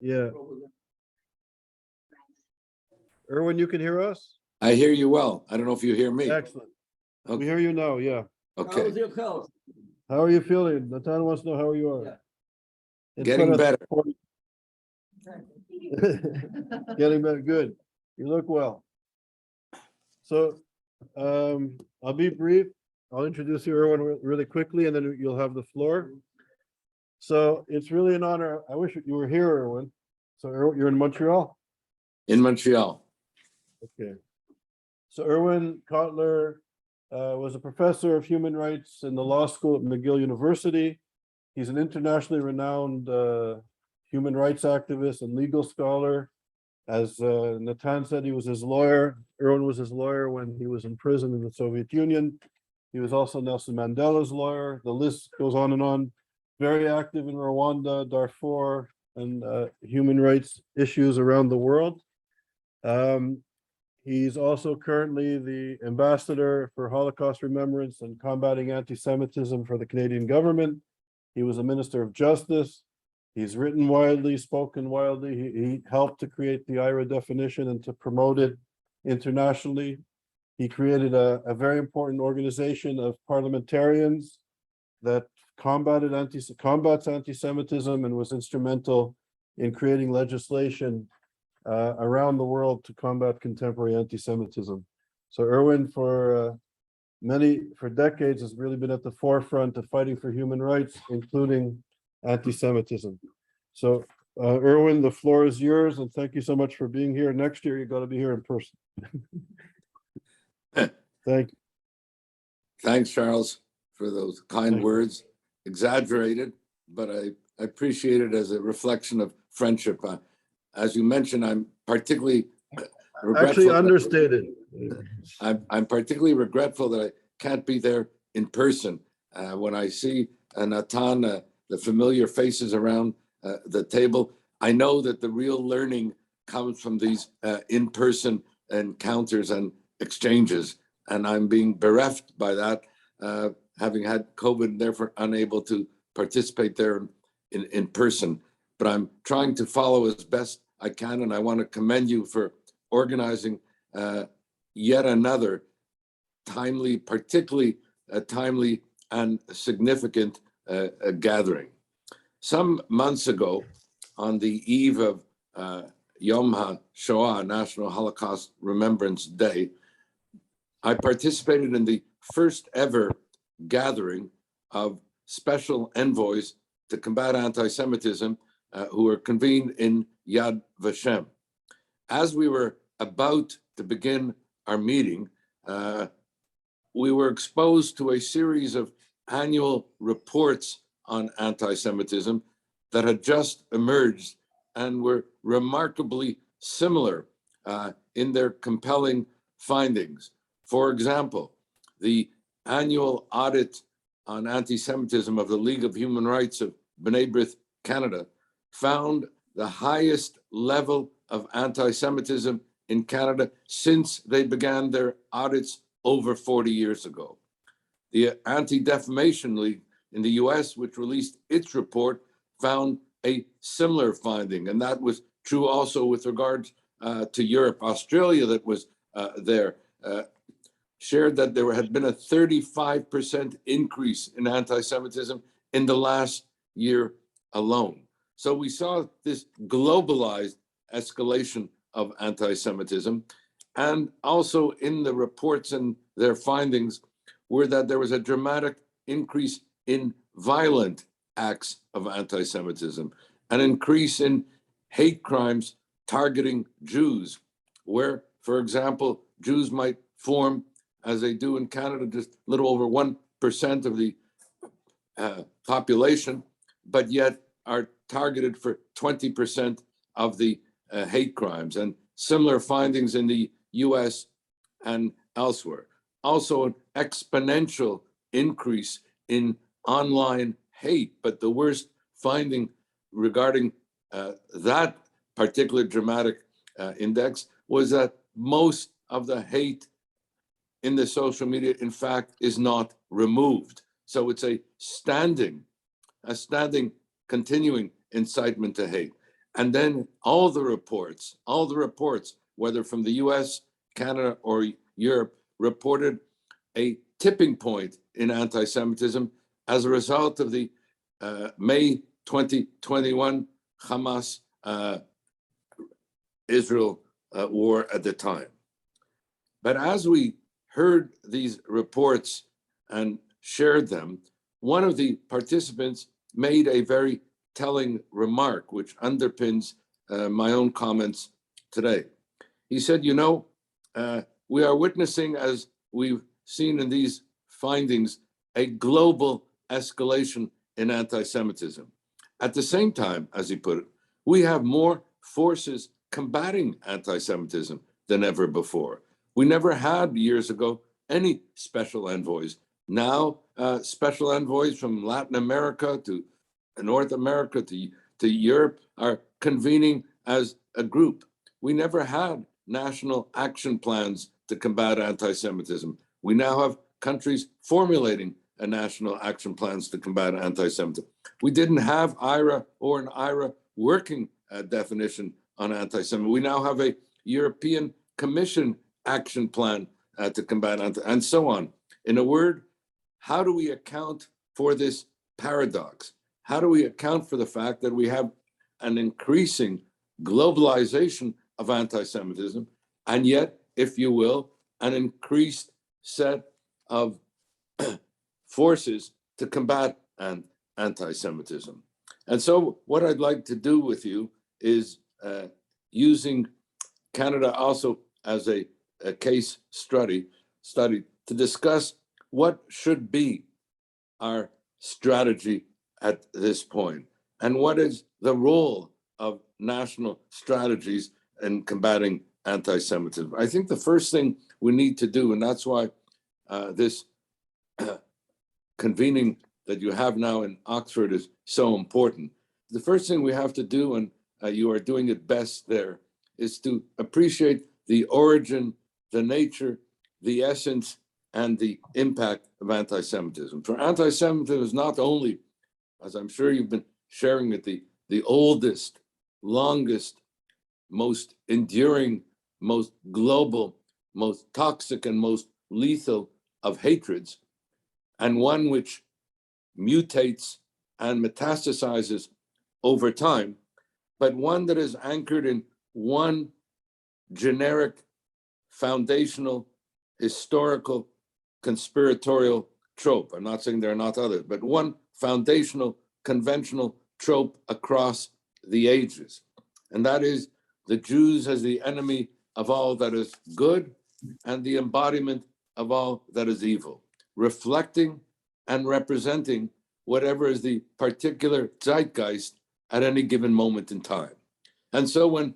Yeah. Irwin, you can hear us? I hear you well. I don't know if you hear me. Excellent. We Okay. hear you now, yeah. Okay. How's your health? How are you feeling? Natan wants to know how you are. Getting better. Getting better, good. You look well. So, I'll be brief. I'll introduce you, Irwin, really quickly, and then you'll have the floor. So it's really an honor. I wish you were here, Irwin. So you're in Montreal? In Montreal. Okay. So Irwin Cotler was a professor of human rights in the law school at McGill University. He's an internationally renowned human rights activist and legal scholar. As Natan said, he was his lawyer. Irwin was his lawyer when he was in prison in the Soviet Union. He was also Nelson Mandela's lawyer. The list goes on and on. Very active in Rwanda, Darfur, and human rights issues around the world. He's also currently the ambassador for Holocaust remembrance and combating anti-Semitism for the Canadian government. He was a minister of justice. He's written widely, spoken widely. He helped to create the IRA definition and to promote it internationally. He created a very important organization of parliamentarians that combats anti-Semitism and was instrumental in creating legislation around the world to combat contemporary anti-Semitism. So Irwin, for decades, has really been at the forefront of fighting for human rights, including anti-Semitism. So Irwin, the floor is yours, and thank you so much for being here. Next year, you got to be here in person. Thank you. Thanks, Charles, for those kind words. Exaggerated, but I appreciate it as a reflection of friendship. As you mentioned, I'm particularly regretful. Actually understated. I'm particularly regretful that I can't be there in person. When I see Natan, the familiar faces around the table, I know that the real learning comes from these in-person encounters and exchanges, and I'm being bereft by that, having had COVID and therefore unable to participate there in person. But I'm trying to follow as best I can, and I want to commend you for organizing yet another timely, particularly timely and significant gathering. Some months ago, on the eve of Yom HaShoah, National Holocaust Remembrance Day, I participated in the first ever gathering of special envoys to combat anti-Semitism who were convened in Yad Vashem. As we were about to begin our meeting, we were exposed to a series of annual reports on anti-Semitism that had just emerged and were remarkably similar in their compelling findings. For example, the annual audit on anti-Semitism of the League of Human Rights of B'nai B'rith Canada found the highest level of anti-Semitism in Canada since they began their audits over 40 years ago. The Anti-Defamation League in the US, which released its report, found a similar finding, and that was true also with regards to Europe. Australia, that was there, shared that there had been a 35% increase in anti-Semitism in the last year alone. So we saw this globalized escalation of anti-Semitism, and also in the reports and their findings were that there was a dramatic increase in violent acts of anti-Semitism, an increase in hate crimes targeting Jews, where, for example, Jews might form, as they do in Canada, just a little over 1% of the population, but yet are targeted for 20% of the hate crimes, and similar findings in the US and elsewhere. Also an exponential increase in online hate, but the worst finding regarding that particular dramatic index was that most of the hate in the social media, in fact, is not removed. So it's a standing continuing incitement to hate. And then all the reports, whether from the US, Canada, or Europe, reported a tipping point in anti-Semitism as a result of the May 2021 Hamas Israel war at the time. But as we heard these reports and shared them, one of the participants made a very telling remark, which underpins my own comments today. He said, we are witnessing, as we've seen in these findings, a global escalation in anti-Semitism. At the same time, as he put it, we have more forces combating anti-Semitism than ever before. We never had, years ago, any special envoys. Now, special envoys from Latin America to North America to Europe are convening as a group. We never had national action plans to combat anti-Semitism. We now have countries formulating a national action plans to combat anti-Semitism. We didn't have IRA or an IRA working definition on anti-Semitism. We now have a European Commission action plan to combat and so on. In a word, how do we account for this paradox? How do we account for the fact that we have an increasing globalization of anti-Semitism, and yet, if you will, an increased set of forces to combat anti-Semitism? And so what I'd like to do with you is using Canada also as a case study to discuss what should be our strategy at this point, and what is the role of national strategies in combating anti-Semitism. I think the first thing we need to do, and that's why this convening that you have now in Oxford is so important. The first thing we have to do, and you are doing it best there, is to appreciate the origin, the nature, the essence, and the impact of anti-Semitism. For anti-Semitism is not only, as I'm sure you've been sharing it, the oldest, longest, most enduring, most global, most toxic, and most lethal of hatreds, and one which mutates and metastasizes over time, but one that is anchored in one generic, foundational, historical, conspiratorial trope. I'm not saying there are not others, but one foundational, conventional trope across the ages. And that is the Jews as the enemy of all that is good and the embodiment of all that is evil, reflecting and representing whatever is the particular zeitgeist at any given moment in time. And so when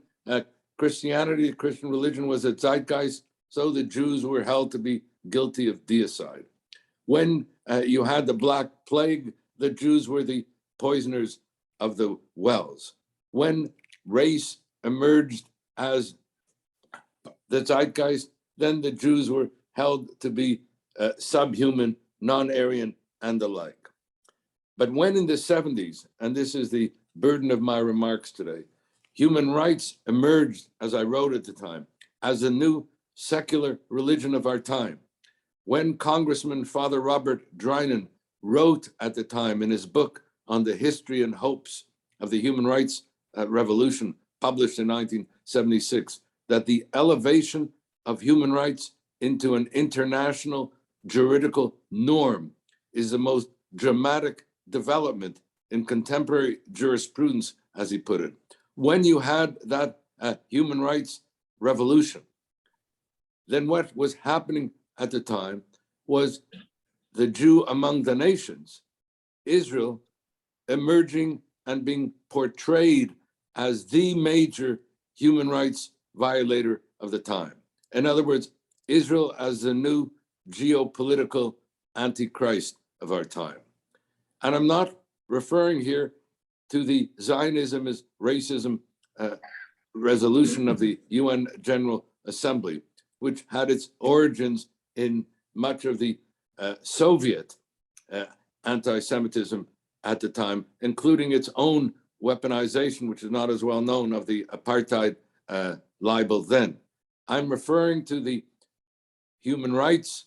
Christianity, Christian religion was a zeitgeist, so the Jews were held to be guilty of deicide. When you had the Black Plague, the Jews were the poisoners of the wells. When race emerged as the zeitgeist, then the Jews were held to be subhuman, non-Aryan, and the like. But when in the 70s, and this is the burden of my remarks today, human rights emerged, as I wrote at the time, as a new secular religion of our time. When Congressman Father Robert Drinan wrote at the time in his book on the history and hopes of the human rights revolution, published in 1976, that the elevation of human rights into an international juridical norm is the most dramatic development in contemporary jurisprudence, as he put it. When you had that human rights revolution, then what was happening at the time was the Jew among the nations, Israel, emerging and being portrayed as the major human rights violator of the time. In other words, Israel as the new geopolitical antichrist of our time. And I'm not referring here to the Zionism as racism resolution of the UN General Assembly, which had its origins in much of the Soviet anti-Semitism at the time, including its own weaponization, which is not as well known, of the apartheid libel then. I'm referring to the human rights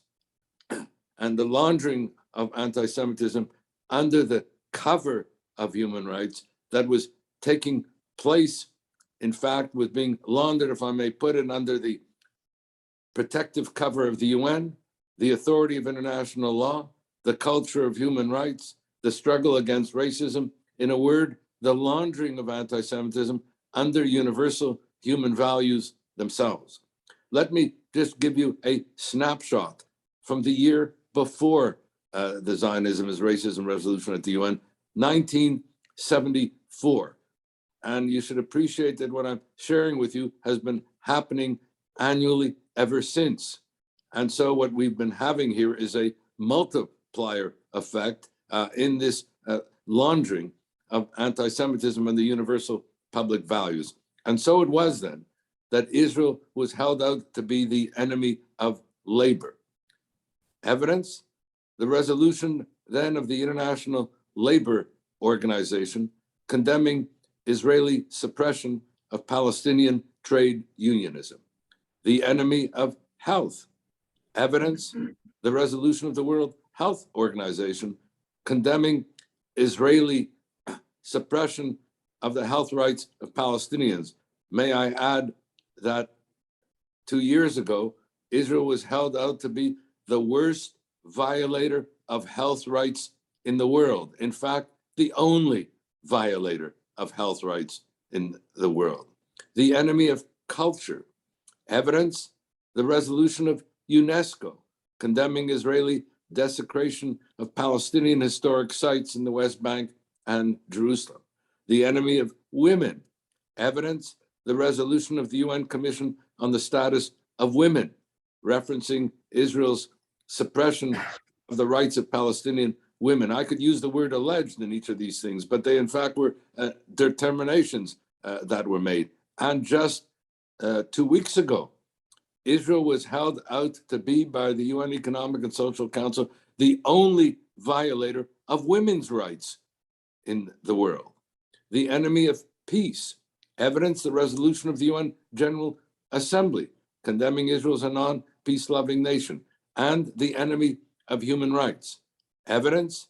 and the laundering of anti-Semitism under the cover of human rights that was taking place, in fact, was being laundered, if I may put it, under the protective cover of the UN, the authority of international law, the culture of human rights, the struggle against racism, in a word, the laundering of anti-Semitism under universal human values themselves. Let me just give you a snapshot from the year before the Zionism is Racism resolution at the UN, 1974. And you should appreciate that what I'm sharing with you has been happening annually ever since. And so what we've been having here is a multiplier effect in this laundering of anti-Semitism and the universal public values. And so it was then that Israel was held out to be the enemy of labor. Evidence? The resolution then of the International Labor Organization condemning Israeli suppression of Palestinian trade unionism. The enemy of health. Evidence? The resolution of the World Health Organization condemning Israeli suppression of the health rights of Palestinians. May I add that 2 years ago, Israel was held out to be the worst violator of health rights in the world. In fact, the only violator of health rights in the world. The enemy of culture. Evidence? The resolution of UNESCO condemning Israeli desecration of Palestinian historic sites in the West Bank and Jerusalem. The enemy of women. Evidence? The resolution of the UN Commission on the Status of Women, referencing Israel's suppression of the rights of Palestinian women. I could use the word alleged in each of these things, but they in fact were determinations that were made. And just 2 weeks ago, Israel was held out to be by the UN Economic and Social Council the only violator of women's rights in the world. The enemy of peace. Evidence, the resolution of the UN General Assembly condemning Israel as a non-peace-loving nation, and the enemy of human rights. Evidence,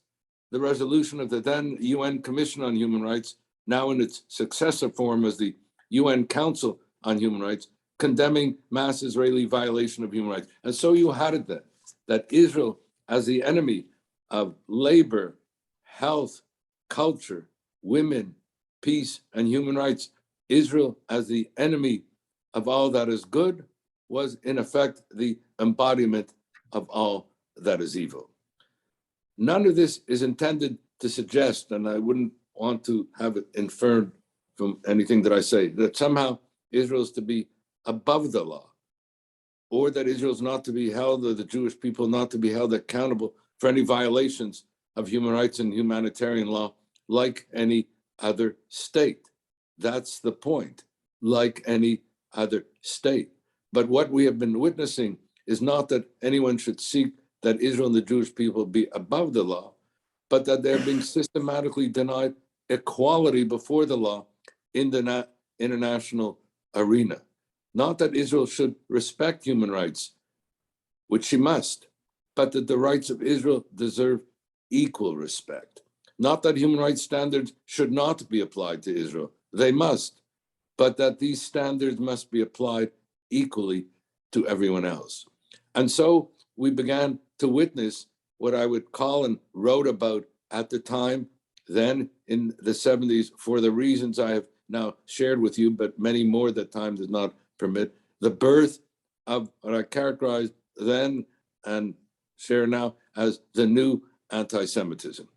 the resolution of the then UN Commission on Human Rights, now in its successor form as the UN Council on Human Rights, condemning mass Israeli violation of human rights. And so you had it then, that Israel as the enemy of labor, health, culture, women, peace, and human rights, Israel as the enemy of all that is good, was in effect the embodiment of all that is evil. None of this is intended to suggest, and I wouldn't want to have it inferred from anything that I say, that somehow Israel is to be above the law, or that Israel is not to be held, or the Jewish people not to be held accountable for any violations of human rights and humanitarian law like any other state. That's the point, like any other state. But what we have been witnessing is not that anyone should seek that Israel and the Jewish people be above the law, but that they're being systematically denied equality before the law in the international arena. Not that Israel should respect human rights, which she must, but that the rights of Israel deserve equal respect. Not that human rights standards should not be applied to Israel, they must, but that these standards must be applied equally to everyone else. And so we began to witness what I would call and wrote about at the time, then in the 70s, for the reasons I have now shared with you, but many more that time does not permit, the birth of what I characterized then and share now as the new anti-Semitism.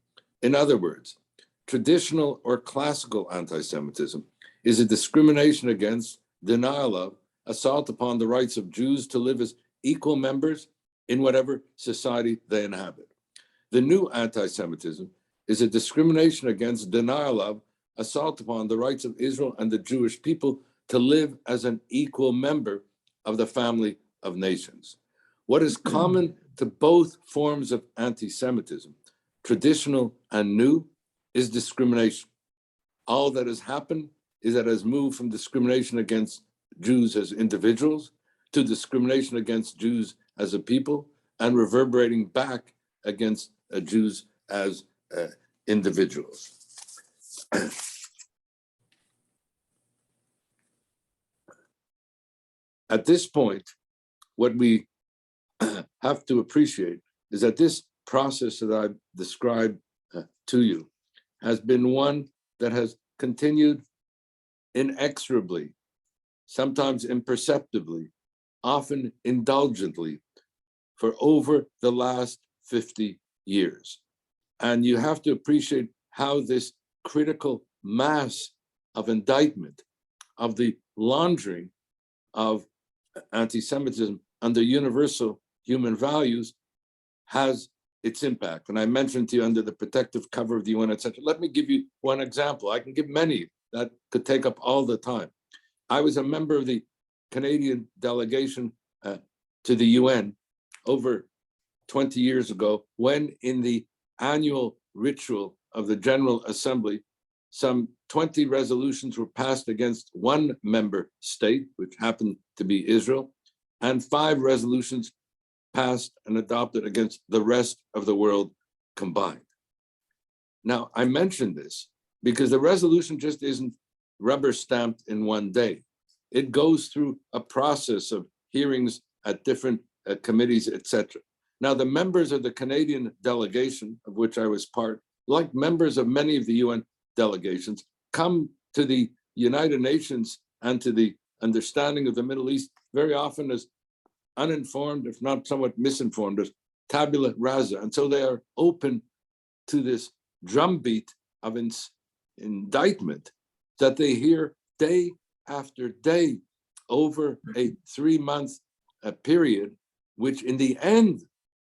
In other words, traditional or classical anti-Semitism is a discrimination against, denial of, assault upon the rights of Jews to live as equal members in whatever society they inhabit. The new anti-Semitism is a discrimination against, denial of, assault upon the rights of Israel and the Jewish people to live as an equal member of the family of nations. What is common to both forms of anti-Semitism, traditional and new, is discrimination. All that has happened is that it has moved from discrimination against Jews as individuals to discrimination against Jews as a people, and reverberating back against Jews as individuals. At this point, what we have to appreciate is that this process that I've described to you has been one that has continued inexorably, sometimes imperceptibly, often indulgently, for over the last 50 years. And you have to appreciate how this critical mass of indictment, of the laundering of anti-Semitism under universal human values, has its impact. And I mentioned to you under the protective cover of the UN, etc. Let me give you one example. I can give many that could take up all the time. I was a member of the Canadian delegation to the UN over 20 years ago, when in the annual ritual of the General Assembly, some 20 resolutions were passed against one member state, which happened to be Israel, and 5 resolutions passed and adopted against the rest of the world combined. Now, I mention this because the resolution just isn't rubber stamped in one day. It goes through a process of hearings at different committees, etc. Now, the members of the Canadian delegation, of which I was part, like members of many of the UN delegations, come to the United Nations and to the understanding of the Middle East very often as uninformed, if not somewhat misinformed, as tabula rasa. And so they are open to this drumbeat of indictment that they hear day after day over a 3-month period, which in the end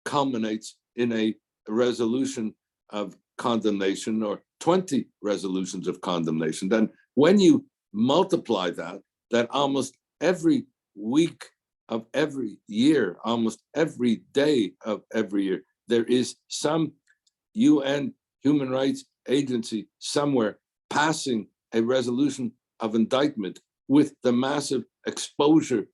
culminates in a resolution of condemnation or 20 resolutions of condemnation. Then when you multiply that almost every week of every year, almost every day of every year, there is some UN human rights agency somewhere passing a resolution of indictment with the massive exposure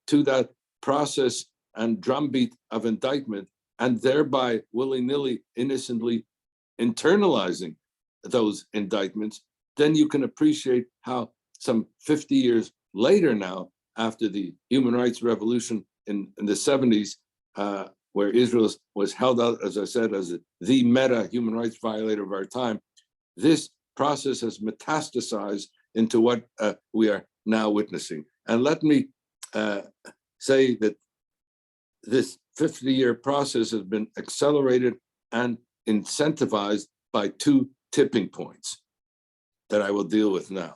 to that process and drumbeat of indictment, and thereby willy-nilly, innocently internalizing those indictments, then you can appreciate how some 50 years later now, after the human rights revolution in the 70s, where Israel was held out, as I said, as the meta human rights violator of our time, this process has metastasized into what we are now witnessing. And let me say that this 50-year process has been accelerated and incentivized by 2 tipping points that I will deal with now.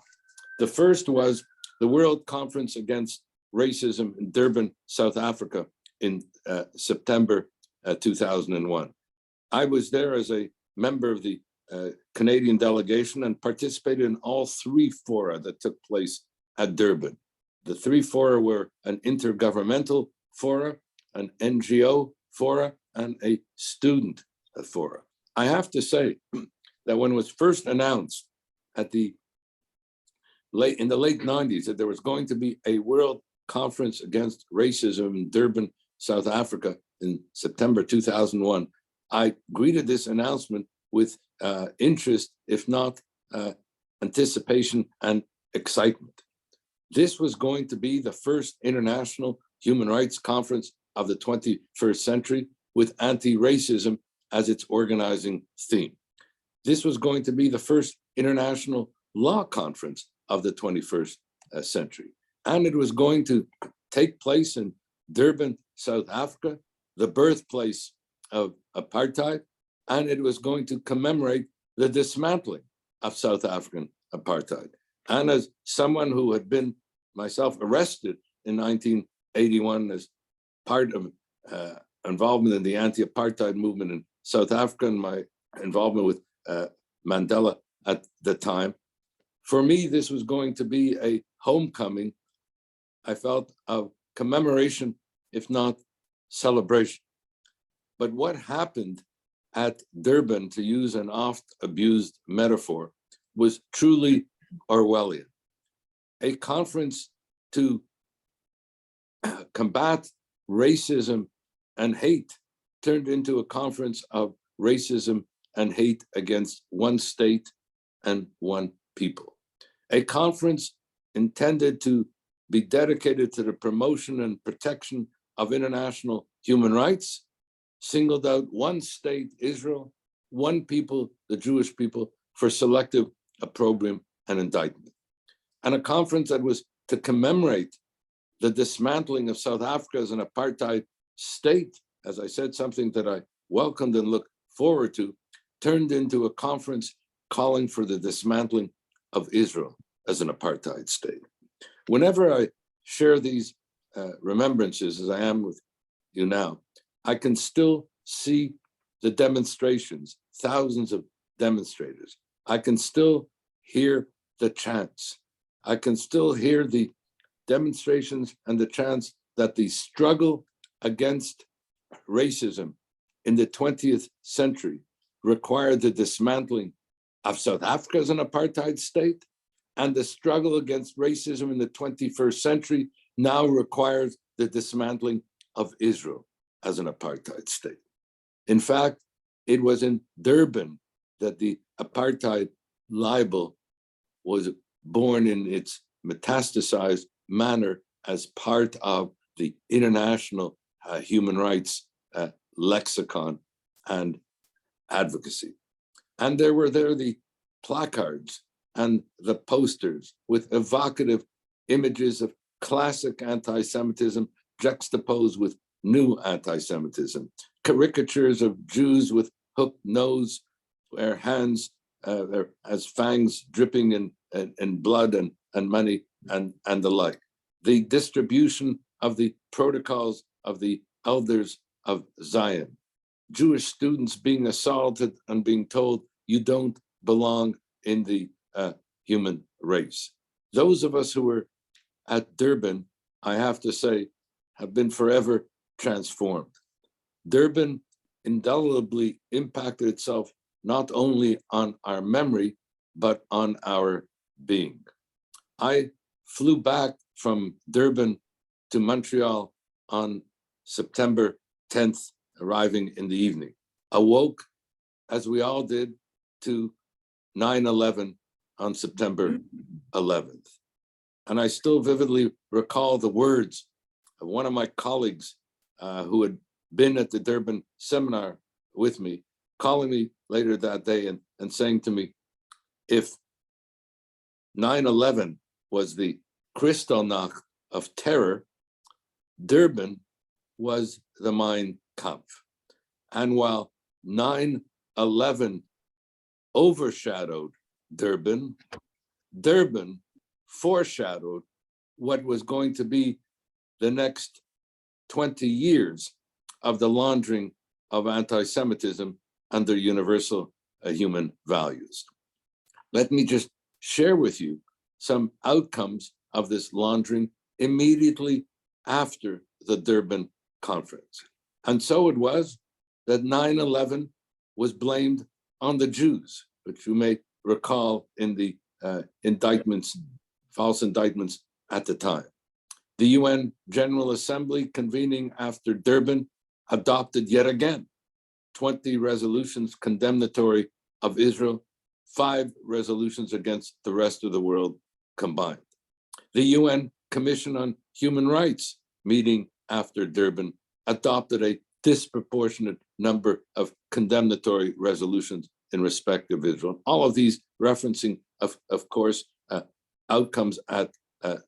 The first was the World Conference Against Racism in Durban, South Africa in September 2001. I was there as a member of the Canadian delegation and participated in all 3 fora that took place at Durban. The 3 fora were an intergovernmental fora, an NGO fora, and a student fora. I have to say that when it was first announced in the late 90s that there was going to be a World Conference Against Racism in Durban, South Africa in September 2001, I greeted this announcement with interest, if not anticipation and excitement. This was going to be the first international human rights conference of the 21st century with anti-racism as its organizing theme. This was going to be the first international law conference of the 21st century. And it was going to take place in Durban, South Africa, the birthplace of apartheid, and it was going to commemorate the dismantling of South African apartheid. And as someone who had been myself arrested in 1981 as part of involvement in the anti-apartheid movement in South Africa and my involvement with Mandela at the time, for me, this was going to be a homecoming, I felt, of commemoration, if not celebration. But what happened at Durban, to use an oft-abused metaphor, was truly Orwellian. A conference to combat racism and hate turned into a conference of racism and hate against one state and one people. A conference intended to be dedicated to the promotion and protection of international human rights, singled out one state, Israel, one people, the Jewish people, for selective opprobrium and indictment. And a conference that was to commemorate the dismantling of South Africa as an apartheid state, as I said, something that I welcomed and looked forward to, turned into a conference calling for the dismantling of Israel as an apartheid state. Whenever I share these remembrances, as I am with you now, I can still see the demonstrations, thousands of demonstrators. I can still hear the chants. I can still hear the demonstrations and the chants that the struggle against racism in the 20th century required the dismantling of South Africa as an apartheid state, and the struggle against racism in the 21st century now requires the dismantling of Israel as an apartheid state. In fact, it was in Durban that the apartheid libel was born in its metastasized manner as part of the international human rights lexicon and advocacy. And there were the placards and the posters with evocative images of classic anti-Semitism juxtaposed with new anti-Semitism, caricatures of Jews with hooked nose, their hands as fangs dripping in blood and money and the like. The distribution of the protocols of the elders of Zion. Jewish students being assaulted and being told you don't belong in the human race. Those of us who were at Durban, I have to say, have been forever transformed. Durban indelibly impacted itself not only on our memory, but on our being. I flew back from Durban to Montreal on September 10th, arriving in the evening. Awoke, as we all did, to 9/11 on September 11th. And I still vividly recall the words of one of my colleagues who had been at the Durban seminar with me, calling me later that day and saying to me, if 9/11 was the Kristallnacht of terror, Durban was the Mein Kampf. And while 9/11 overshadowed Durban, Durban foreshadowed what was going to be the next 20 years of the laundering of anti-Semitism under universal human values. Let me just share with you some outcomes of this laundering immediately after the Durban conference. And so it was that 9/11 was blamed on the Jews, which you may recall in the indictments, false indictments at the time. The UN General Assembly, convening after Durban, adopted yet again 20 resolutions condemnatory of Israel, 5 resolutions against the rest of the world combined. The UN Commission on Human Rights, meeting after Durban, adopted a disproportionate number of condemnatory resolutions in respect of Israel. All of these referencing, of course, outcomes at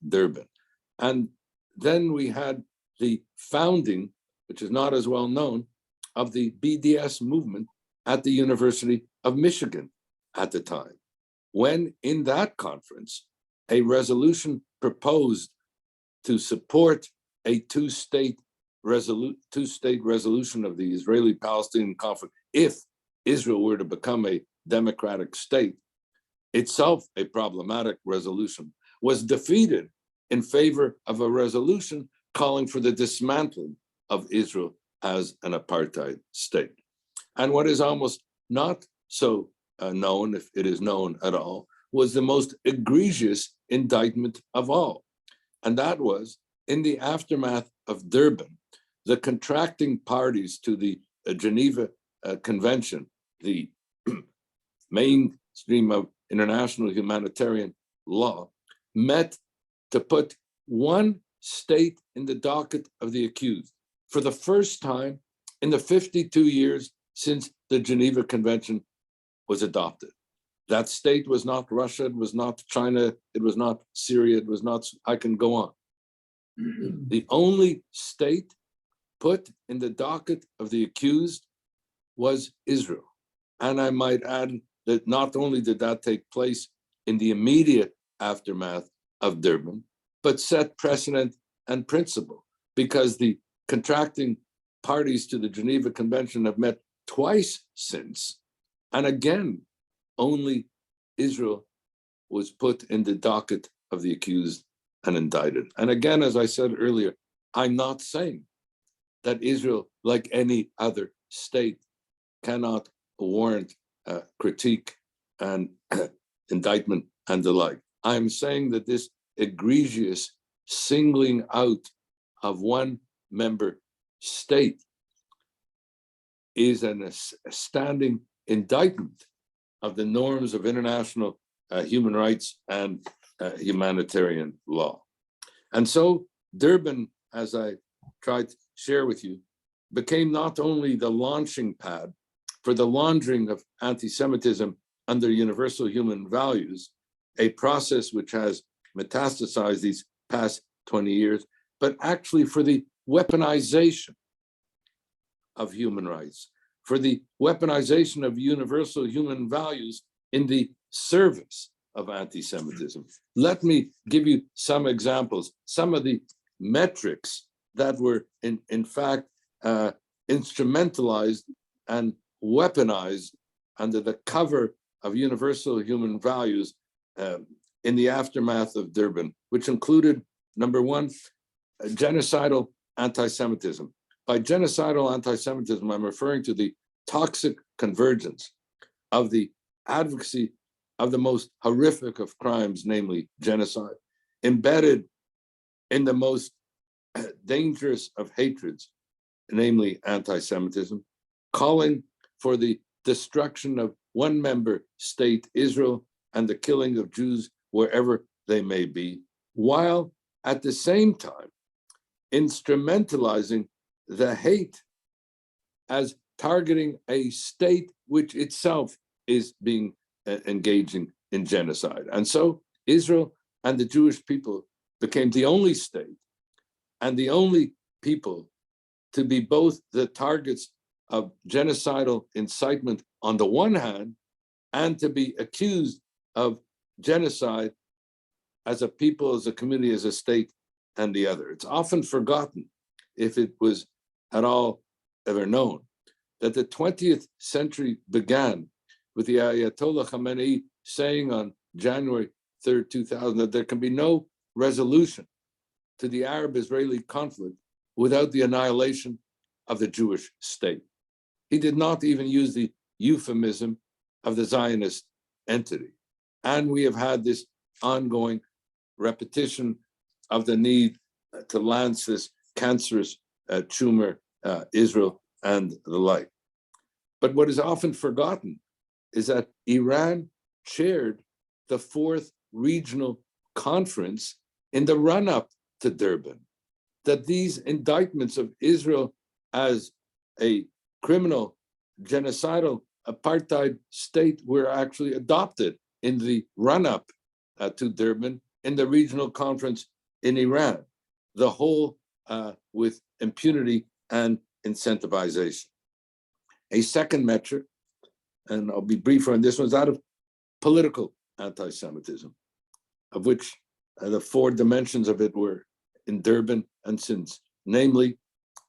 Durban. And then we had the founding, which is not as well known, of the BDS movement at the University of Michigan at the time, when in that conference, a resolution proposed to support a two-state resolution of the Israeli-Palestinian conflict if Israel were to become a democratic state, itself a problematic resolution, was defeated in favor of a resolution calling for the dismantling of Israel as an apartheid state. And what is almost not so known, if it is known at all, was the most egregious indictment of all. And that was in the aftermath of Durban, the contracting parties to the Geneva Convention, the mainstream of international humanitarian law, met to put one state in the docket of the accused for the first time in the 52 years since the Geneva Convention was adopted. That state was not Russia, it was not China, it was not Syria, it was not, I can go on. The only state put in the docket of the accused was Israel. And I might add that not only did that take place in the immediate aftermath of Durban, but set precedent and principle, because the contracting parties to the Geneva Convention have met twice since. And again, only Israel was put in the docket of the accused and indicted. And again, as I said earlier, I'm not saying that Israel, like any other state, cannot warrant critique and indictment and the like. I'm saying that this egregious singling out of one member state is a standing indictment of the norms of international human rights and humanitarian law. And so Durban, as I tried to share with you, became not only the launching pad for the laundering of anti-Semitism under universal human values, a process which has metastasized these past 20 years, but actually for the weaponization of human rights, for the weaponization of universal human values in the service of anti-Semitism. Let me give you some examples, some of the metrics that were in fact instrumentalized and weaponized under the cover of universal human values in the aftermath of Durban, which included, number one, genocidal anti-Semitism. By genocidal anti-Semitism, I'm referring to the toxic convergence of the advocacy of the most horrific of crimes, namely genocide, embedded in the most dangerous of hatreds, namely anti-Semitism, calling for the destruction of one member state, Israel, and the killing of Jews wherever they may be, while at the same time instrumentalizing the hate as targeting a state which itself is being engaging in genocide. And so Israel and the Jewish people became the only state and the only people to be both the targets of genocidal incitement on the one hand, and to be accused of genocide as a people, as a community, as a state, and the other. It's often forgotten, if it was at all ever known, that the 20th century began with the Ayatollah Khamenei saying on January 3rd, 2000, that there can be no resolution to the Arab-Israeli conflict without the annihilation of the Jewish state. He did not even use the euphemism of the Zionist entity. And we have had this ongoing repetition of the need to lance this cancerous tumor, Israel and the like. But what is often forgotten is that Iran chaired the fourth regional conference in the run-up to Durban, that these indictments of Israel as a criminal, genocidal, apartheid state were actually adopted in the run-up to Durban in the regional conference in Iran, the whole with impunity and incentivization. A second metric, and I'll be briefer on this one, is that of political anti-Semitism, of which the four dimensions of it were in Durban and since, namely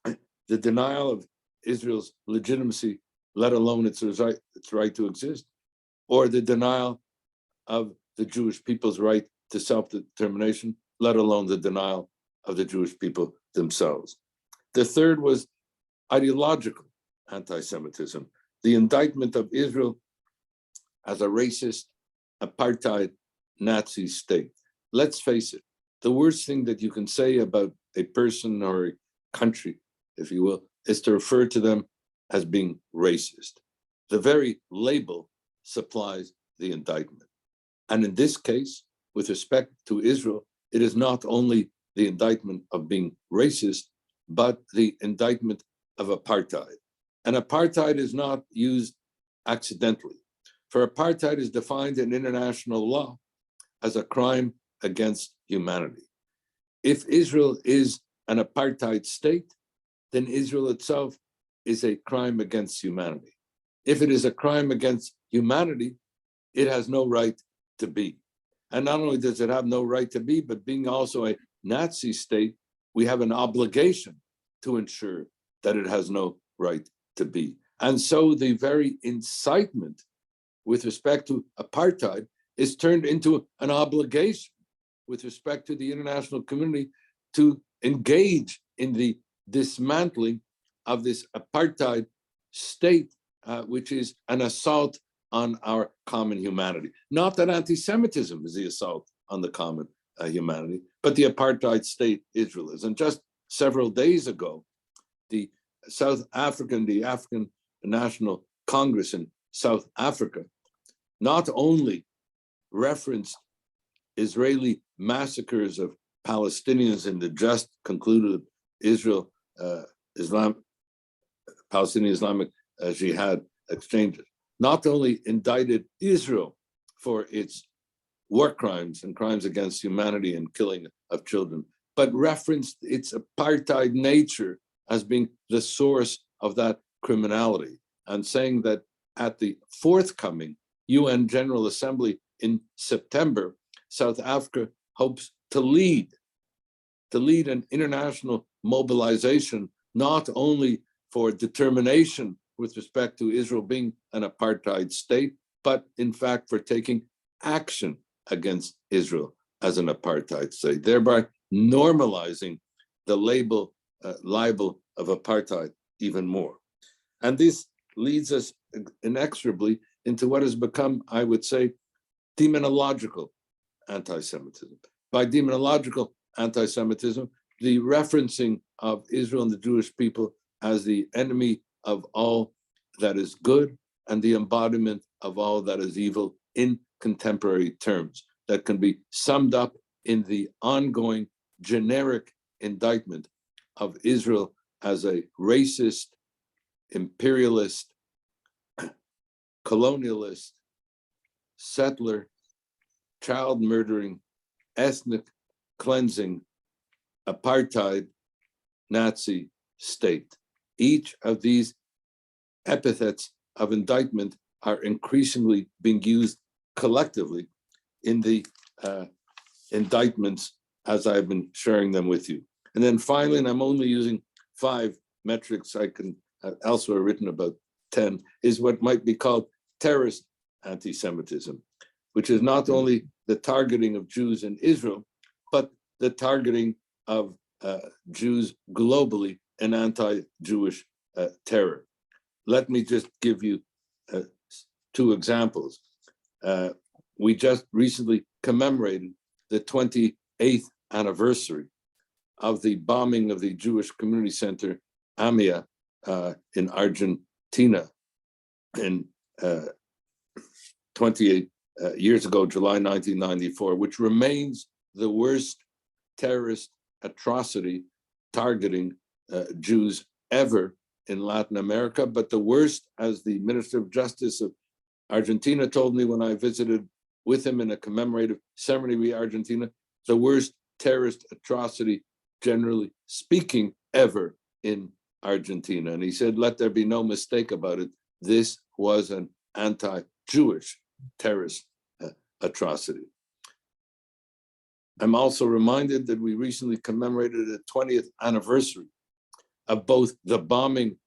the denial of Israel's legitimacy, let alone its right to exist, or the denial of the Jewish people's right to self-determination, let alone the denial of the Jewish people themselves. The third was ideological anti-Semitism, the indictment of Israel as a racist apartheid Nazi state. Let's face it, the worst thing that you can say about a person or a country, if you will, is to refer to them as being racist. The very label supplies the indictment. And in this case, with respect to Israel, it is not only the indictment of being racist, but the indictment of apartheid. And apartheid is not used accidentally. For apartheid is defined in international law as a crime against humanity. If Israel is an apartheid state, then Israel itself is a crime against humanity. If it is a crime against humanity, it has no right to be. And not only does it have no right to be, but being also a Nazi state, we have an obligation to ensure that it has no right to be. And so the very incitement with respect to apartheid is turned into an obligation with respect to the international community to engage in the dismantling of this apartheid state, which is an assault on our common humanity. Not that anti-Semitism is the assault on the common humanity, but the apartheid state Israel is. And just several days ago, the African National Congress in South Africa not only referenced Israeli massacres of Palestinians in the just concluded Palestinian Islamic Jihad exchanges, not only indicted Israel for its war crimes and crimes against humanity and killing of children, but referenced its apartheid nature as being the source of that criminality, and saying that at the forthcoming UN General Assembly in September, South Africa hopes to lead an international mobilization, not only for determination with respect to Israel being an apartheid state, but in fact for taking action against Israel as an apartheid state, thereby normalizing the libel of apartheid even more. And this leads us inexorably into what has become, I would say, demonological anti-Semitism. By demonological anti-Semitism, the referencing of Israel and the Jewish people as the enemy of all that is good and the embodiment of all that is evil in contemporary terms that can be summed up in the ongoing generic indictment of Israel as a racist, imperialist, colonialist, settler, child murdering, ethnic cleansing, apartheid, Nazi state. Each of these epithets of indictment are increasingly being used collectively in the indictments as I've been sharing them with you. And then finally, and I'm only using 5 metrics, I can have elsewhere written about 10, is what might be called terrorist anti-Semitism, which is not only the targeting of Jews in Israel, but the targeting of Jews globally in anti-Jewish terror. Let me just give you 2 examples. We just recently commemorated the 28th anniversary of the bombing of the Jewish Community Center, AMIA, in Argentina in 28 years ago, July 1994, which remains the worst terrorist atrocity targeting Jews ever in Latin America, but the worst, as the Minister of Justice of Argentina told me when I visited with him in a commemorative ceremony in Argentina, the worst terrorist atrocity, generally speaking, ever in Argentina. And he said, let there be no mistake about it, this was an anti-Jewish terrorist atrocity. I'm also reminded that we recently commemorated the 20th anniversary of both the bombing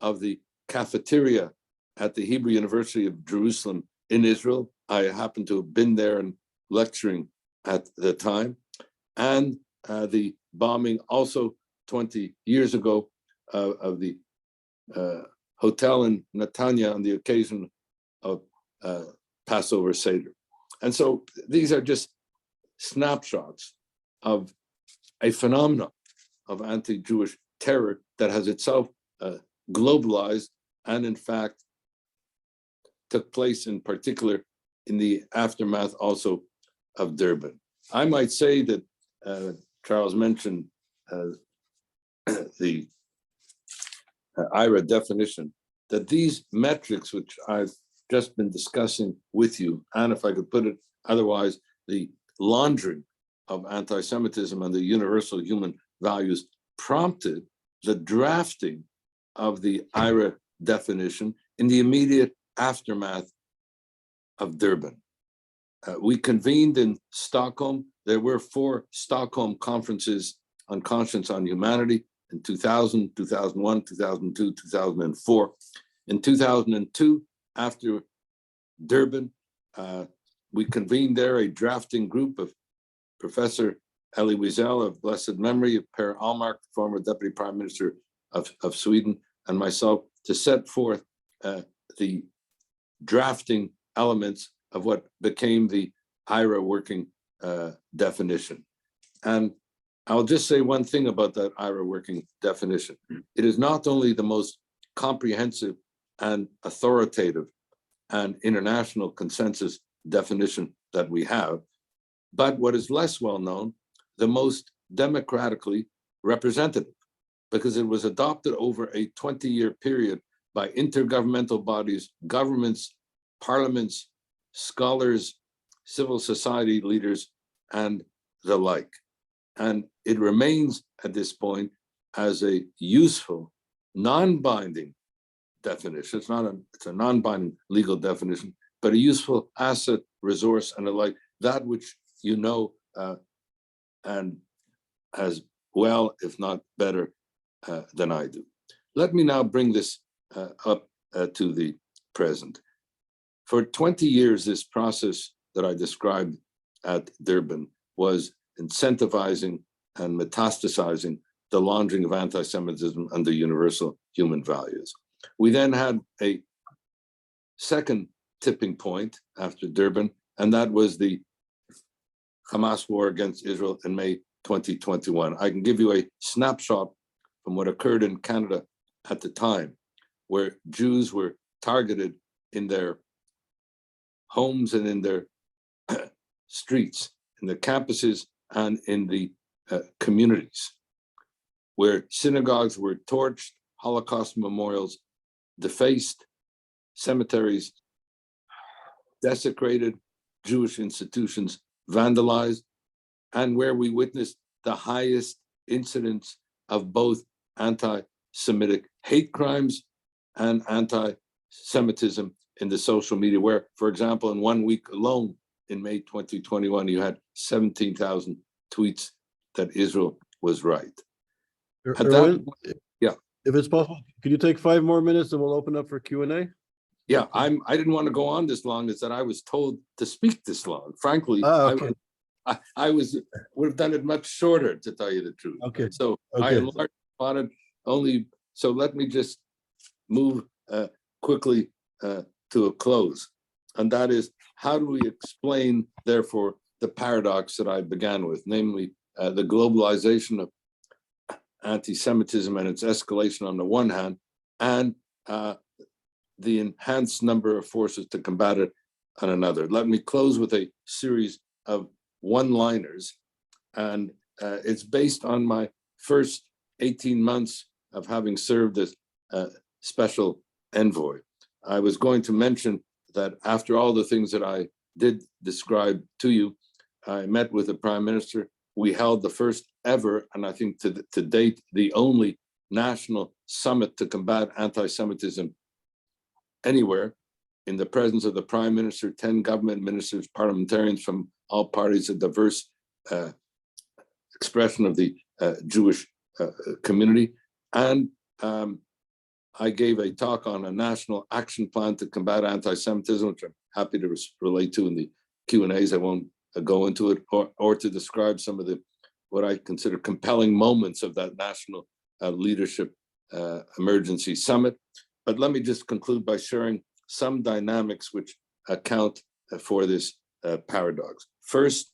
of the cafeteria at the Hebrew University of Jerusalem in Israel. I happened to have been there and lecturing at the time, and the bombing also 20 years ago of the hotel in Netanya on the occasion of Passover Seder. And so these are just snapshots of a phenomenon of anti-Jewish terror that has itself globalized and in fact took place in particular in the aftermath also of Durban. I might say that Charles mentioned the IRA definition, that these metrics, which I've just been discussing with you, and if I could put it otherwise, the laundering of anti-Semitism and the universal human values prompted the drafting of the IRA definition in the immediate aftermath of Durban. We convened in Stockholm. There were 4 Stockholm conferences on conscience on humanity in 2000, 2001, 2002, 2004. In 2002, after Durban, we convened there a drafting group of Professor Elie Wiesel of blessed memory, Per Ahlmark, former Deputy Prime Minister of Sweden, and myself to set forth the drafting elements of what became the IRA working definition. And I'll just say one thing about that IRA working definition. It is not only the most comprehensive and authoritative and international consensus definition that we have, but what is less well known, the most democratically representative, because it was adopted over a 20-year period by intergovernmental bodies, governments, parliaments, scholars, civil society leaders, and the like. And it remains at this point as a useful, non-binding definition. It's a non-binding legal definition, but a useful asset, resource, and the like, that which you know and as well, if not better, than I do. Let me now bring this up to the present. For 20 years, this process that I described at Durban was incentivizing and metastasizing the laundering of anti-Semitism and the universal human values. We then had a second tipping point after Durban, and that was the Hamas war against Israel in May 2021. I can give you a snapshot from what occurred in Canada at the time, where Jews were targeted in their homes and in their streets, in the campuses and in the communities, where synagogues were torched, Holocaust memorials defaced, cemeteries desecrated, Jewish institutions vandalized, and where we witnessed the highest incidence of both anti-Semitic hate crimes and anti-Semitism in the social media, where, for example, in 1 week alone, in May 2021, you had 17,000 tweets that Israel was right. Irwin, yeah. If it's possible, could you take 5 more minutes and we'll open up for Q&A? Yeah, I didn't want to go on this long, is that I was told to speak this long. Frankly, okay. I would have done it much shorter, to tell you the truth. Okay. So Okay. I enlarged on it only, so let me just move quickly to a close. And that is, how do we explain, therefore, the paradox that I began with, namely the globalization of anti-Semitism and its escalation on the one hand, and the enhanced number of forces to combat it on another. Let me close with a series of one-liners, and it's based on my first 18 months of having served as special envoy. I was going to mention that after all the things that I did describe to you, I met with the Prime Minister. We held the first ever, and I think to date, the only national summit to combat anti-Semitism anywhere, in the presence of the Prime Minister, 10 government ministers, parliamentarians from all parties, a diverse expression of the Jewish community. And I gave a talk on a national action plan to combat anti-Semitism, which I'm happy to relate to in the Q&As. I won't go into it, or to describe some of the, what I consider compelling moments of that national leadership emergency summit. But let me just conclude by sharing some dynamics which account for this paradox. First,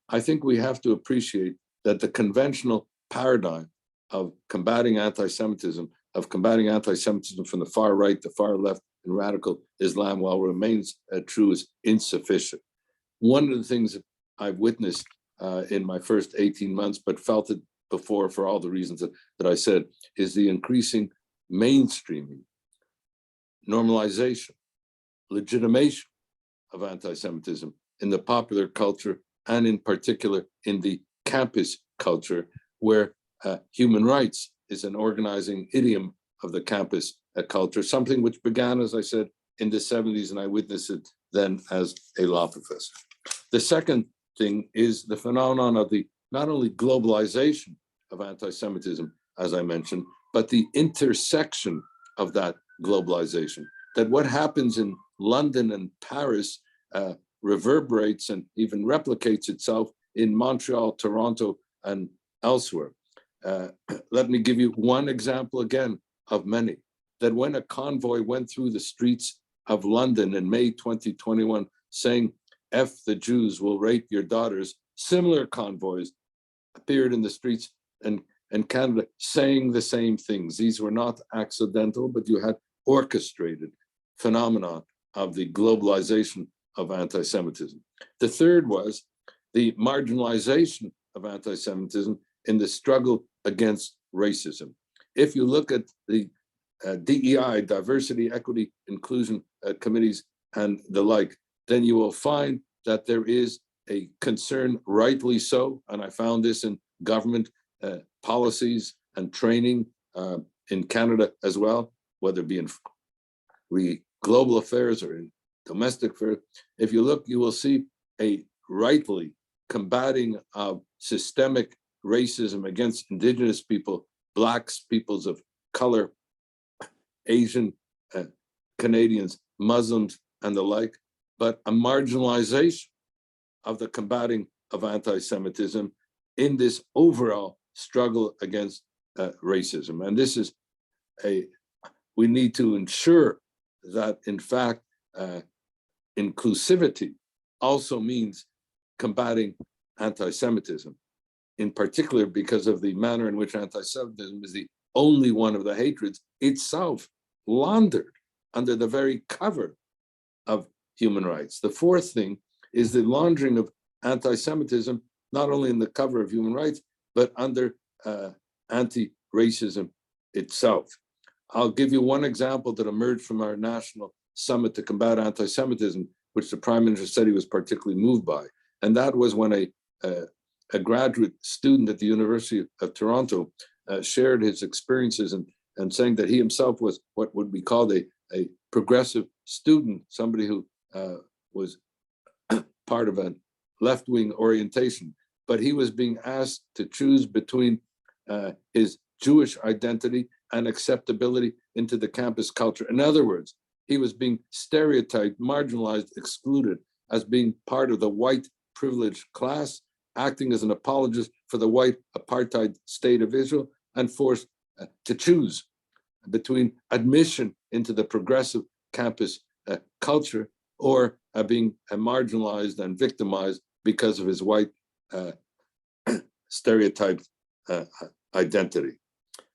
I think we have to appreciate that the conventional paradigm of combating anti-Semitism from the far right, the far left, and radical Islam, while remains true, is insufficient. One of the things that I've witnessed in my first 18 months, but felt it before for all the reasons that I said, is the increasing mainstreaming, normalization, legitimation of anti-Semitism in the popular culture, and in particular in the campus culture, where human rights is an organizing idiom of the campus culture, something which began, as I said, in the 70s, and I witnessed it then as a law professor. The second thing is the phenomenon of the not only globalization of anti-Semitism, as I mentioned, but the intersection of that globalization. That what happens in London and Paris reverberates and even replicates itself in Montreal, Toronto, and elsewhere. Let me give you one example again of many. That when a convoy went through the streets of London in May 2021 saying, "F the Jews, will rape your daughters," similar convoys appeared in the streets and Canada saying the same things. These were not accidental, but you had orchestrated phenomenon of the globalization of anti-Semitism. The third was the marginalization of anti-Semitism in the struggle against racism. If you look at the DEI, diversity, equity, inclusion committees and the like, then you will find that there is a concern, rightly so, and I found this in government policies and training in Canada as well, whether it be in global affairs or in domestic affairs. If you look, you will see a rightly combating of systemic racism against Indigenous people, Blacks, peoples of color, Asian, Canadians, Muslims, and the like, but a marginalization of the combating of anti-Semitism in this overall struggle against racism. And this is we need to ensure that, in fact, inclusivity also means combating anti-Semitism, in particular because of the manner in which anti-Semitism is the only one of the hatreds itself laundered under the very cover of human rights. The fourth thing is the laundering of anti-Semitism, not only in the cover of human rights, but under anti-racism itself. I'll give you one example that emerged from our national summit to combat anti-Semitism, which the Prime Minister said he was particularly moved by. And that was when a graduate student at the University of Toronto shared his experiences and saying that he himself was what would be called a progressive student, somebody who was part of a left-wing orientation, but he was being asked to choose between his Jewish identity and acceptability into the campus culture. In other words, he was being stereotyped, marginalized, excluded as being part of the white privileged class, acting as an apologist for the white apartheid state of Israel, and forced to choose between admission into the progressive campus culture or being marginalized and victimized because of his white stereotyped identity.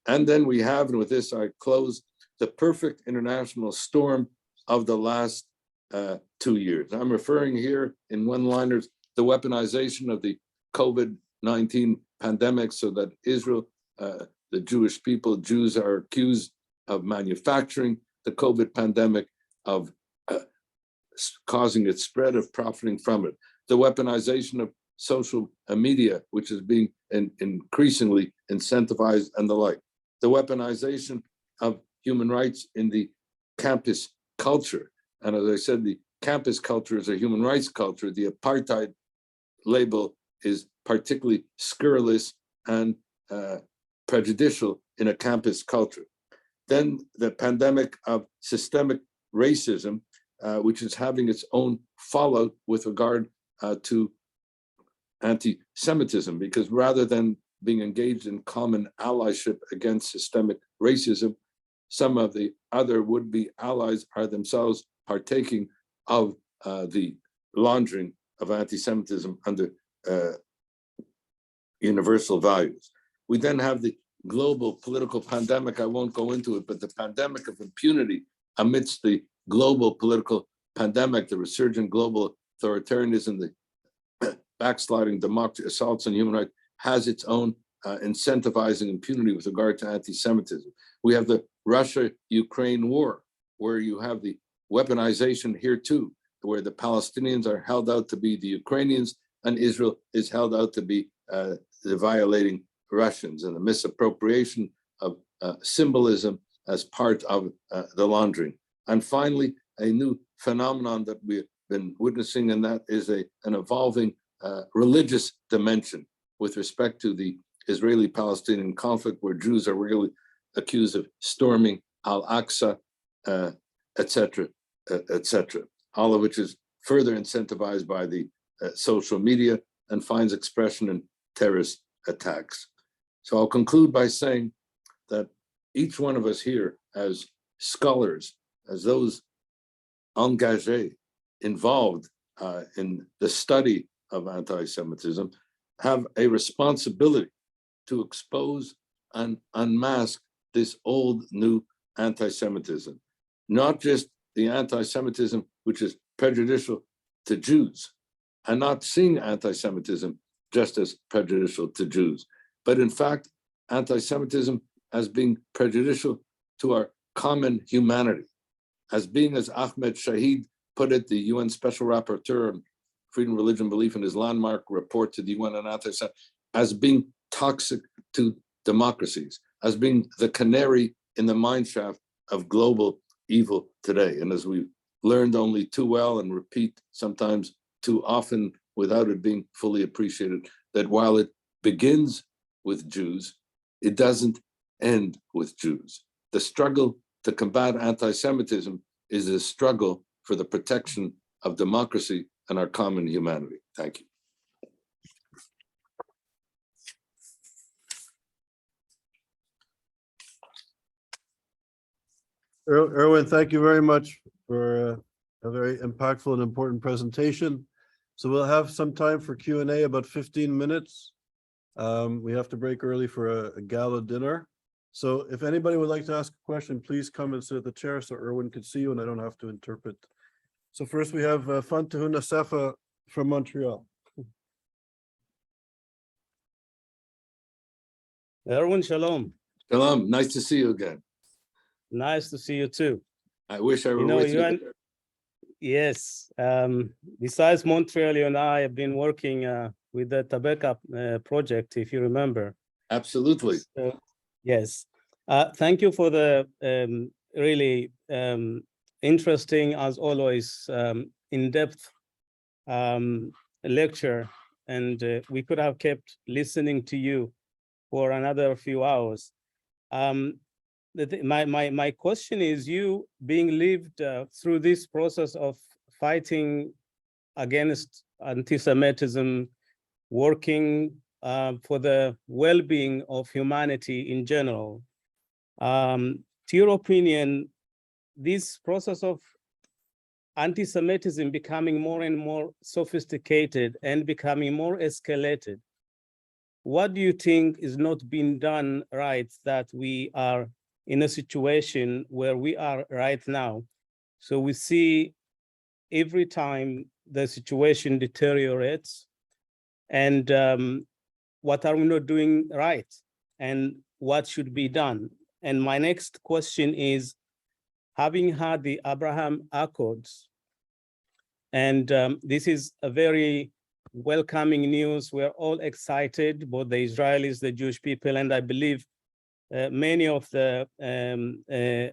And then we have, and with this I close, the perfect international storm of the last 2 years. I'm referring here in one-liners, the weaponization of the COVID-19 pandemic so that Israel, the Jewish people, Jews are accused of manufacturing the COVID pandemic, of causing its spread, of profiting from it. The weaponization of social media, which is being increasingly incentivized and the like. The weaponization of human rights in the campus culture. And as I said, the campus culture is a human rights culture. The apartheid label is particularly scurrilous and prejudicial in a campus culture. Then the pandemic of systemic racism, which is having its own fallout with regard to anti-Semitism, because rather than being engaged in common allyship against systemic racism, some of the other would-be allies are themselves partaking of the laundering of anti-Semitism under universal values. We then have the global political pandemic. I won't go into it, but the pandemic of impunity amidst the global political pandemic, the resurgent global authoritarianism, the backsliding democracy, assaults on human rights, has its own incentivizing impunity with regard to anti-Semitism. We have the Russia-Ukraine war, where you have the weaponization here too, where the Palestinians are held out to be the Ukrainians and Israel is held out to be the violating Russians, and the misappropriation of symbolism as part of the laundering. And finally, a new phenomenon that we've been witnessing, and that is an evolving religious dimension with respect to the Israeli-Palestinian conflict, where Jews are really accused of storming Al-Aqsa, et cetera, all of which is further incentivized by the social media and finds expression in terrorist attacks. So I'll conclude by saying that each one of us here as scholars, as those engagés, involved in the study of anti-Semitism, have a responsibility to expose and unmask this old new anti-Semitism, not just the anti-Semitism which is prejudicial to Jews, and not seeing anti-Semitism just as prejudicial to Jews, but in fact, anti-Semitism as being prejudicial to our common humanity, as being, as Ahmed Shahid put it, the UN Special Rapporteur on Freedom, Religion, Belief, in his landmark report to the UN on anti-Semitism, as being toxic to democracies, as being the canary in the mineshaft of global evil today. And as we've learned only too well and repeat sometimes too often without it being fully appreciated, that while it begins with Jews, it doesn't end with Jews. The struggle to combat anti-Semitism is a struggle for the protection of democracy and our common humanity. Thank you. Irwin, thank you very much for a very impactful and important presentation. So we'll have some time for Q&A, about 15 minutes. We have to break early for a gala dinner. So if anybody would like to ask a question, please come and sit at the chair so Irwin can see you and I don't have to interpret. So first we have Fantahuna Sefa from Montreal. Irwin, shalom. Shalom, nice to see you again. Nice to see you too. I wish I were with you. Yes. Besides Montreal, you and I have been working with the Pembroke project, if you remember. Absolutely. So, yes. Thank you for the really interesting, as always, in-depth lecture. And we could have kept listening to you for another few hours. My question is, you being lived through this process of fighting against anti-Semitism, working for the well-being of humanity in general, to your opinion, this process of anti-Semitism becoming more and more sophisticated and becoming more escalated, what do you think is not being done right, that we are in a situation where we are right now? So we see every time the situation deteriorates, and what are we not doing right, and what should be done? And my next question is, having had the Abraham Accords, and this is a very welcoming news. We're all excited, both the Israelis, the Jewish people, and I believe many of the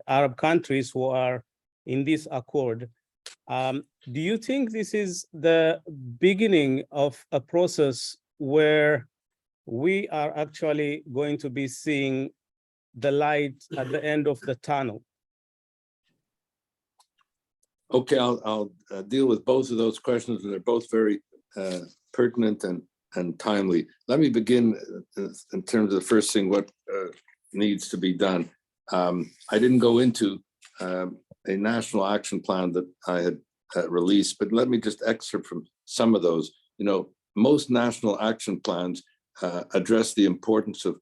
Arab countries who are in this accord. Do you think this is the beginning of a process where we are actually going to be seeing the light at the end of the tunnel? Okay, I'll deal with both of those questions, and they're both very pertinent and timely. Let me begin in terms of the first thing, what needs to be done. I didn't go into a national action plan that I had released, but let me just excerpt from some of those. Most national action plans address the importance of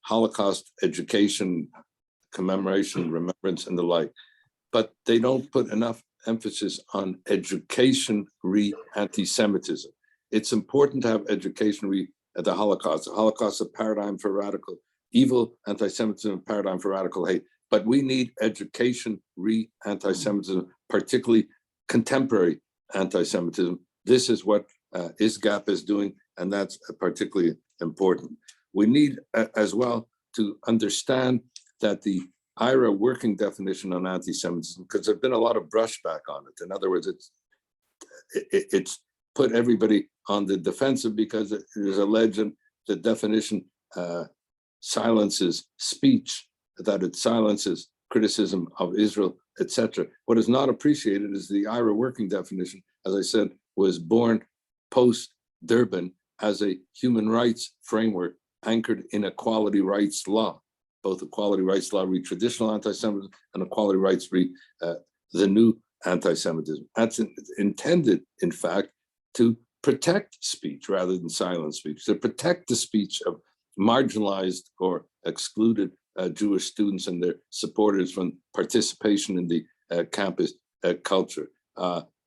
Holocaust education, commemoration, remembrance, and the like, but they don't put enough emphasis on education anti-Semitism. It's important to have education the Holocaust. The Holocaust is a paradigm for radical evil, anti-Semitism, a paradigm for radical hate. But we need education anti-Semitism, particularly contemporary anti-Semitism. This is what ISGAP is doing, and that's particularly important. We need as well to understand that the IRA working definition on anti-Semitism, because there's been a lot of brushback on it. In other words, it's put everybody on the defensive because it is alleged the definition silences speech, that it silences criticism of Israel, etc. What is not appreciated is the IRA working definition, as I said, was born post-Durban as a human rights framework anchored in equality rights law. Both equality rights law read traditional anti-Semitism and equality rights read the new anti-Semitism. That's intended, in fact, to protect speech rather than silence speech, to protect the speech of marginalized or excluded Jewish students and their supporters from participation in the campus culture.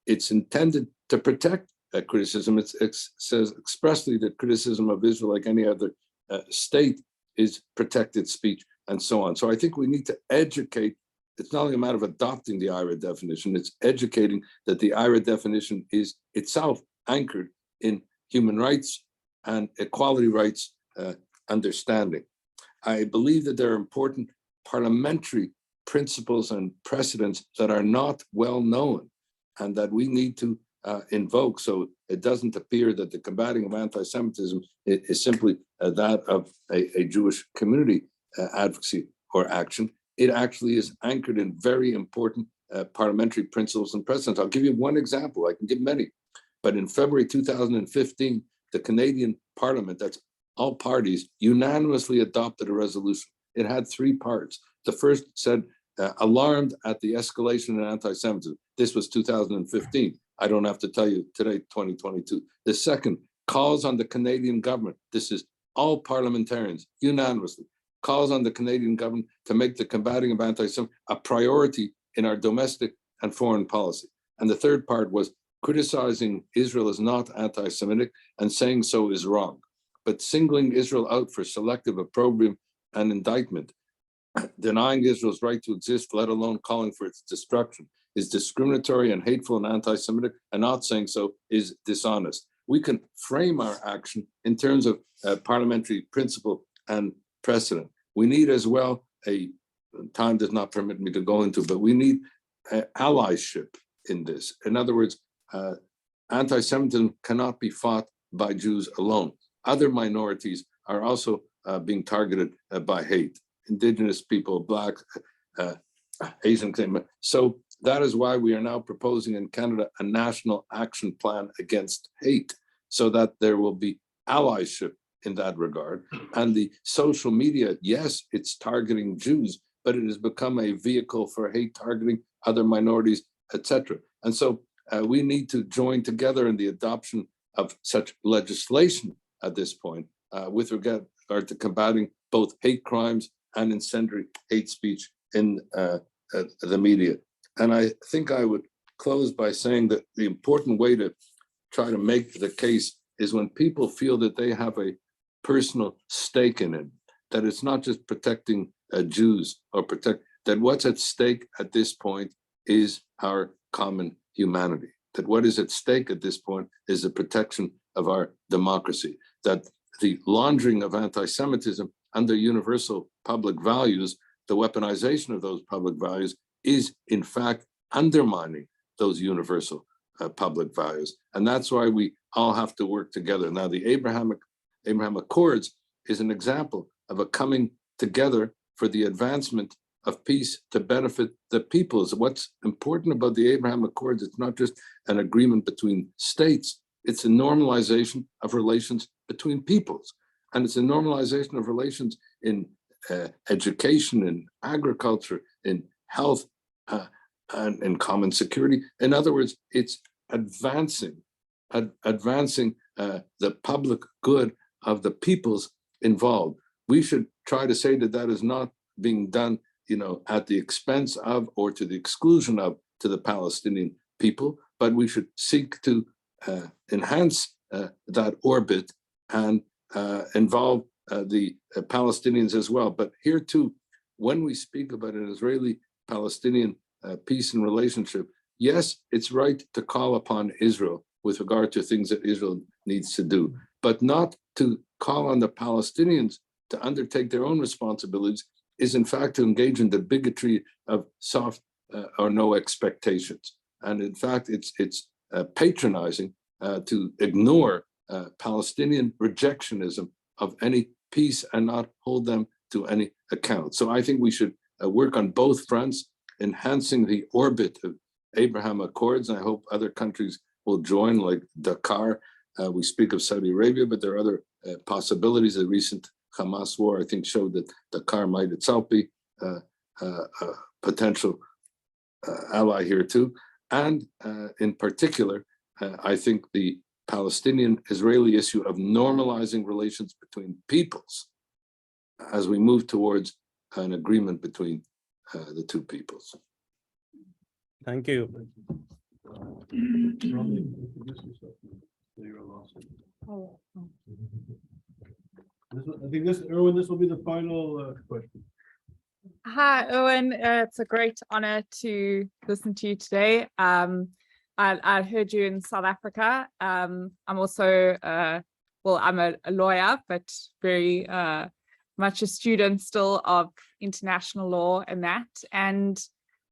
It's intended to protect criticism. It says expressly that criticism of Israel, like any other state, is protected speech, and so on. So I think we need to educate. It's not only a matter of adopting the IRA definition, it's educating that the IRA definition is itself anchored in human rights and equality rights understanding. I believe that there are important parliamentary principles and precedents that are not well known and that we need to invoke, so it doesn't appear that the combating of anti-Semitism is simply that of a Jewish community advocacy or action. It actually is anchored in very important parliamentary principles and precedents. I'll give you one example. I can give many. But in February 2015, the Canadian Parliament, that's all parties, unanimously adopted a resolution. It had three parts. The first said, alarmed at the escalation in anti-Semitism. This was 2015. I don't have to tell you today, 2022. The second calls on the Canadian government. This is all parliamentarians, unanimously, calls on the Canadian government to make the combating of anti-Semitism a priority in our domestic and foreign policy. And the third part was criticizing Israel is not anti-Semitic and saying so is wrong. But singling Israel out for selective opprobrium and indictment, denying Israel's right to exist, let alone calling for its destruction, is discriminatory and hateful and anti-Semitic, and not saying so is dishonest. We can frame our action in terms of parliamentary principle and precedent. We need as well time does not permit me to go into, but we need allyship in this. In other words, anti-Semitism cannot be fought by Jews alone. Other minorities are also being targeted by hate. Indigenous people, Black, Asian. So that is why we are now proposing in Canada a national action plan against hate, so that there will be allyship in that regard. And the social media, yes, it's targeting Jews, but it has become a vehicle for hate targeting other minorities, etc. And so we need to join together in the adoption of such legislation at this point with regard to combating both hate crimes and incendiary hate speech in the media. And I think I would close by saying that the important way to try to make the case is when people feel that they have a personal stake in it, that it's not just protecting Jews or that what's at stake at this point is our common humanity, that what is at stake at this point is the protection of our democracy, that the laundering of anti-Semitism under universal public values, the weaponization of those public values is in fact undermining those universal public values. And that's why we all have to work together. Now, the Abraham Accords is an example of a coming together for the advancement of peace to benefit the peoples. What's important about the Abraham Accords, it's not just an agreement between states, it's a normalization of relations between peoples. And it's a normalization of relations in education, in agriculture, in health, and in common security. In other words, it's advancing advancing the public good of the peoples involved. We should try to say that that is not being done, at the expense of or to the exclusion of to the Palestinian people, but we should seek to enhance that orbit and involve the Palestinians as well. But here too, when we speak about an Israeli-Palestinian peace and relationship, yes, it's right to call upon Israel with regard to things that Israel needs to do, but not to call on the Palestinians to undertake their own responsibilities is in fact to engage in the bigotry of soft or no expectations. And in fact, it's patronizing to ignore Palestinian rejectionism of any peace and not hold them to any account. So I think we should work on both fronts, enhancing the orbit of Abraham Accords. And I hope other countries will join, like Dakar. We speak of Saudi Arabia, but there are other possibilities. The recent Hamas war, I think, showed that Dakar might itself be a potential ally here too. And in particular, I think the Palestinian-Israeli issue of normalizing relations between peoples as we move towards an agreement between the two peoples. Thank you. I think Irwin, this will be the final question. Hi, Irwin. It's a great honor to listen to you today. I heard you in South Africa. I'm also, I'm a lawyer, but very much a student still of international law and that. And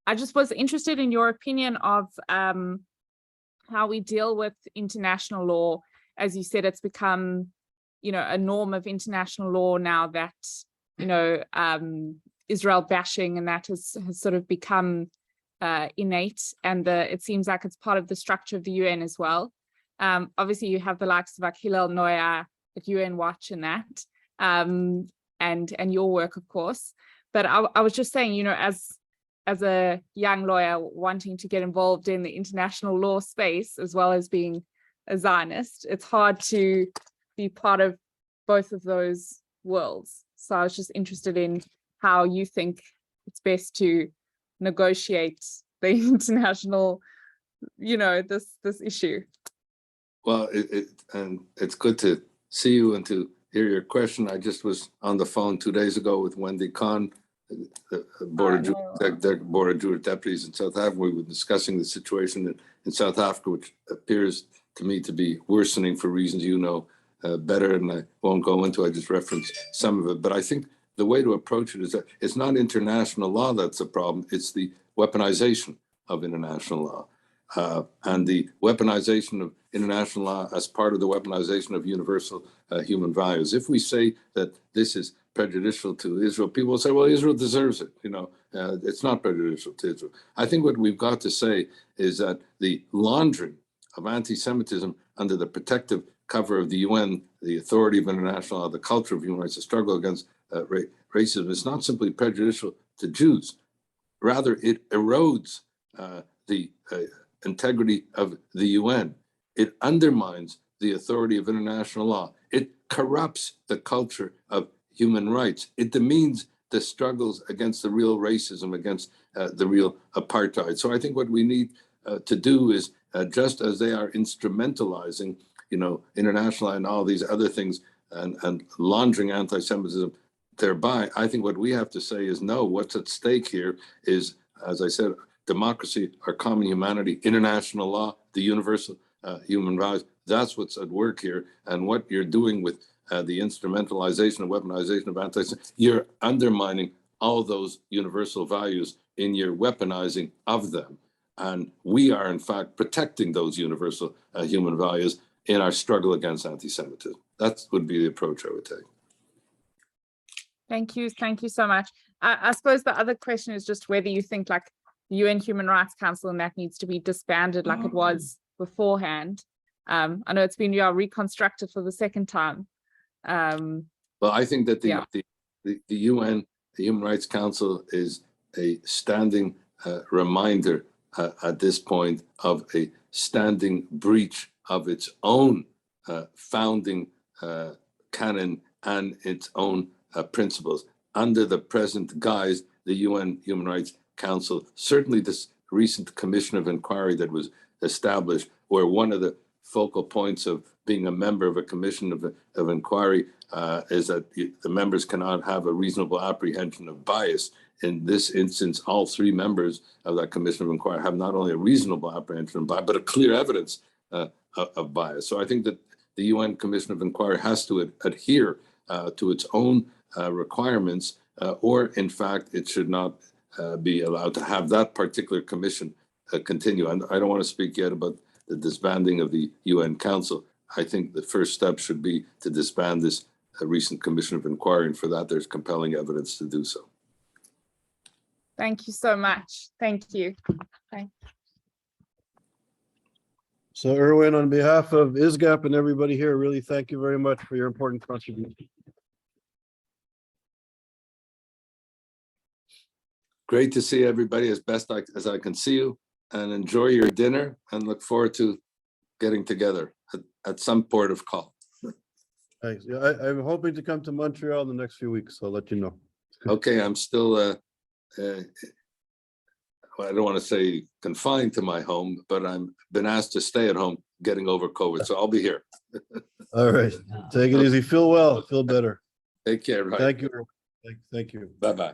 I just was interested in your opinion of how we deal with international law. As you said, it's become, a norm of international law now that, Israel bashing and that has sort of become innate, and it seems like it's part of the structure of the UN as well. Obviously, you have the likes of Hillel Neuer at UN Watch and that, and your work, of course. But I was just saying, as a young lawyer wanting to get involved in the international law space as well as being a Zionist, it's hard to be part of both of those worlds. So I was just interested in how you think it's best to negotiate the international, this issue. Well, and it's good to see you and to hear your question. I just was on the phone 2 days ago with Wendy Kahn, the Board of Jewish Deputies in South Africa. We were discussing the situation in South Africa, which appears to me to be worsening for reasons better, and I won't go into. I just referenced some of it, but I think the way to approach it is that it's not international law that's the problem, it's the weaponization of international law. And the weaponization of international law as part of the weaponization of universal human values. If we say that this is prejudicial to Israel, people will say, well, Israel deserves it. It's not prejudicial to Israel. I think what we've got to say is that the laundering of anti-Semitism under the protective cover of the UN, the authority of international law, the culture of human rights, the struggle against racism is not simply prejudicial to Jews. Rather, it erodes the integrity of the UN. It undermines the authority of international law. It corrupts the culture of human rights. It demeans the struggles against the real racism, against the real apartheid. So I think what we need to do is, just as they are instrumentalizing, international and all these other things and laundering anti-Semitism thereby, I think what we have to say is, no, what's at stake here is, as I said, democracy, our common humanity, international law, the universal human values. That's what's at work here. And what you're doing with the instrumentalization and weaponization of anti-Semitism, you're undermining all those universal values in your weaponizing of them. And we are, in fact, protecting those universal human values in our struggle against anti-Semitism. That would be the approach I would take. Thank you. Thank you so much. I suppose the other question is just whether you think like the UN Human Rights Council and that needs to be disbanded like it was beforehand. I know it's been reconstructed for the second time. Well, I think that the UN, the Human Rights Council, is a standing reminder at this point of a standing breach of its own founding canon and its own principles. Under the present guise, the UN Human Rights Council, certainly this recent commission of inquiry that was established, where one of the focal points of being a member of a commission of inquiry is that the members cannot have a reasonable apprehension of bias. In this instance, all three members of that commission of inquiry have not only a reasonable apprehension of bias, but a clear evidence of bias. So I think that the UN Commission of Inquiry has to adhere to its own requirements, or in fact, it should not be allowed to have that particular commission continue. And I don't want to speak yet about the disbanding of the UN Council. I think the first step should be to disband this recent Commission of Inquiry, and for that, there's compelling evidence to do so. Thank you so much. Thank you. So Irwin, on behalf of ISGAP and everybody here, really thank you very much for your important contribution. Great to see everybody as best as I can see you, and enjoy your dinner, and look forward to getting together at some port of call. Thanks. Yeah, I'm hoping to come to Montreal in the next few weeks. So I'll let you know. Okay, I'm still, I don't want to say confined to my home, but I'm been asked to stay at home getting over COVID, so I'll be here. All right. Take it easy. Feel well. Feel better. Take care. Right. Thank you. Thank you. Bye-bye.